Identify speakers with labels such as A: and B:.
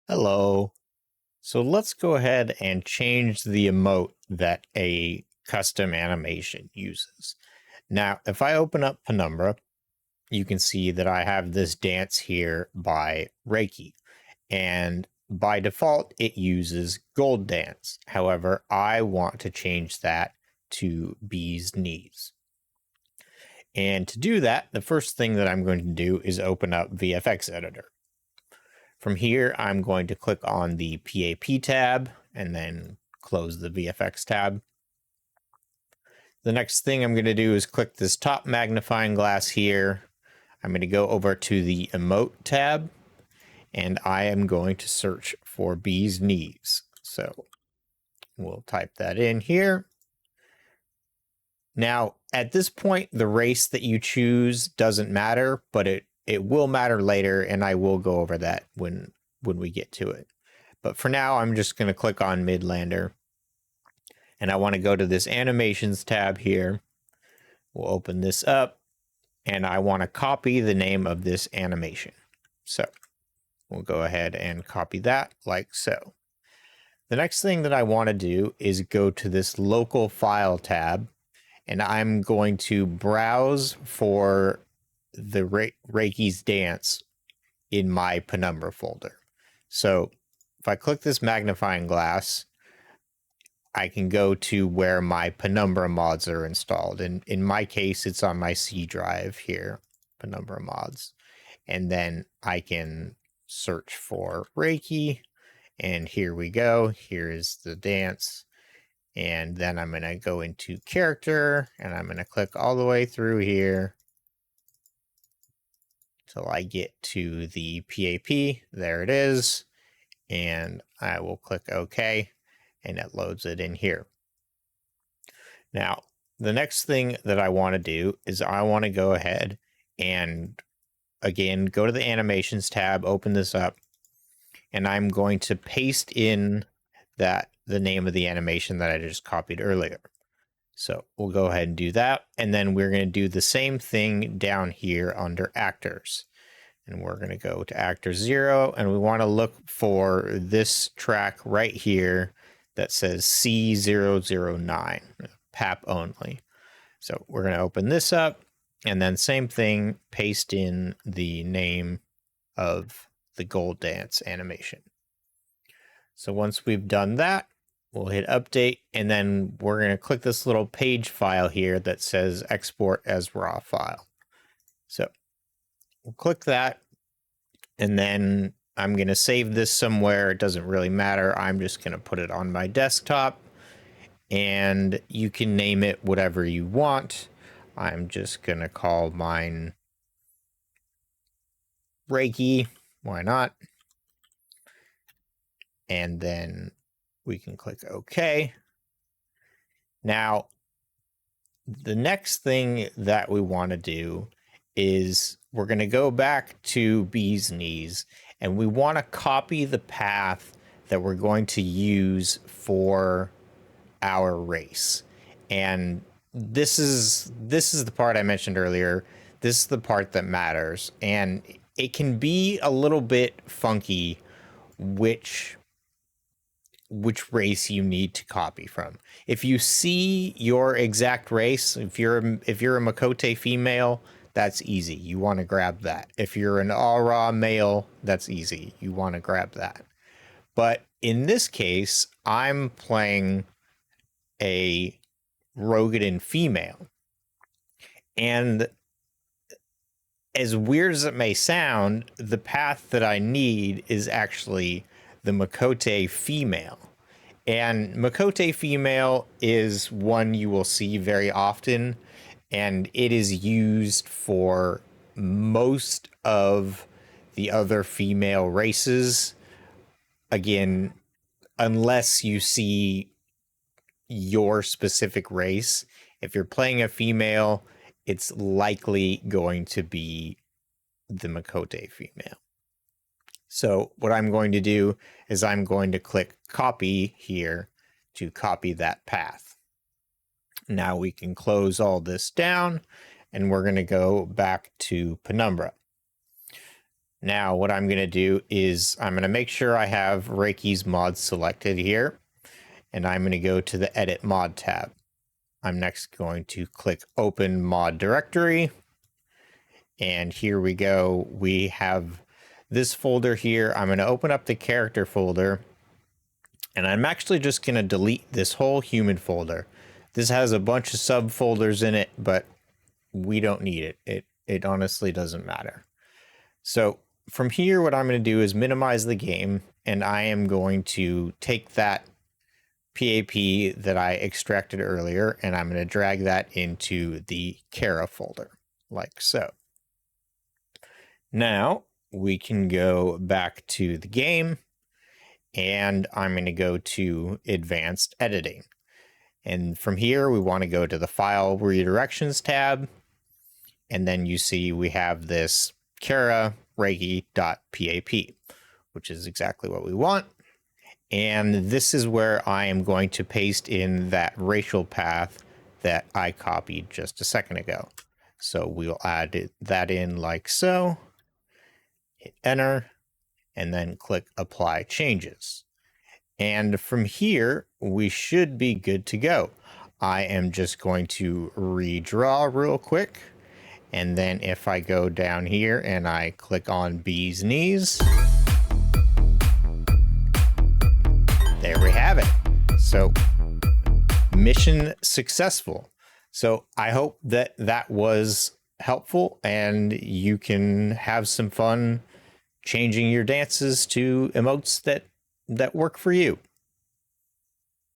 A: Hello. So let's go ahead and change the emote that a custom animation uses. Now, if I open up Penumbra, you can see that I have this dance here by Raykie, and by default, it uses gold dance. However, I want to change that to bee's knees. And to do that, the first thing that I'm going to do is open up VFX Editor. From here, I'm going to click on the PAP tab and then close the VFX tab. The next thing I'm going to do is click this top magnifying glass here. I'm going to go over to the emote tab and I am going to search for bee's knees. So we'll type that in here. Now, at this point, the race that you choose doesn't matter, but it will matter later, and I will go over that when we get to it. But for now, I'm just going to click on Midlander, and I want to go to this Animations tab here. We'll open this up, and I want to copy the name of this animation. So we'll go ahead and copy that like so. The next thing that I want to do is go to this Local File tab, and I'm going to browse for the Raykie's dance in my Penumbra folder. So if I click this magnifying glass, I can go to where my Penumbra mods are installed. And in my case, it's on my C drive here, Penumbra mods. And then I can search for Raykie, and here we go. Here is the dance. And then I'm going to go into character, and I'm going to click all the way through here till I get to the PAP. There it is. And I will click OK, and it loads it in here. Now, the next thing that I want to do is I want to go ahead and, again, go to the Animations tab, open this up, and I'm going to paste in the name of the animation that I just copied earlier. So we'll go ahead and do that. And then we're going to do the same thing down here under actors. And we're going to go to actor 0, and we want to look for this track right here that says C009, PAP only. So we're going to open this up, and then same thing, paste in the name of the gold dance animation. So once we've done that, we'll hit update, and then we're going to click this little page file here that says export as raw file. So we'll click that, and then I'm going to save this somewhere. It doesn't really matter. I'm just going to put it on my desktop, and you can name it whatever you want. I'm just going to call mine Raykie. Why not? And then we can click OK. Now, the next thing that we want to do is we're going to go back to bee's knees, and we want to copy the path that we're going to use for our race. And this is the part I mentioned earlier. This is the part that matters, and it can be a little bit funky which race you need to copy from. If you see your exact race, if you're a Makote female, that's easy. You want to grab that. If you're an Aura male, that's easy. You want to grab that. But in this case, I'm playing a Rogadin female. And as weird as it may sound, the path that I need is actually the Makote female. And Makote female is one you will see very often, and it is used for most of the other female races. Again, unless you see your specific race, if you're playing a female, it's likely going to be the Makote female. So what I'm going to do is I'm going to click copy here to copy that path. Now we can close all this down, and we're going to go back to Penumbra. Now what I'm going to do is I'm going to make sure I have Raykie's mod selected here, and I'm going to go to the Edit Mod tab. I'm next going to click Open Mod Directory, and here we go. We have this folder here. I'm going to open up the character folder, and I'm actually just going to delete this whole human folder. This has a bunch of subfolders in it, but we don't need it. It honestly doesn't matter. So from here, what I'm going to do is minimize the game, and I am going to take that PAP that I extracted earlier, and I'm going to drag that into the Kara folder, like so. Now we can go back to the game, and I'm going to go to Advanced Editing. And from here, we want to go to the File Redirections tab, and then you see we have this Kara Raykie.pap, which is exactly what we want. And this is where I am going to paste in that racial path that I copied just a second ago. So we'll add that in like so, hit enter, and then click apply changes. And from here, we should be good to go. I am just going to redraw real quick. And then if I go down here and I click on Bee's Knees, there we have it. So mission successful. So I hope that that was helpful and you can have some fun changing your dances to emotes that work for you.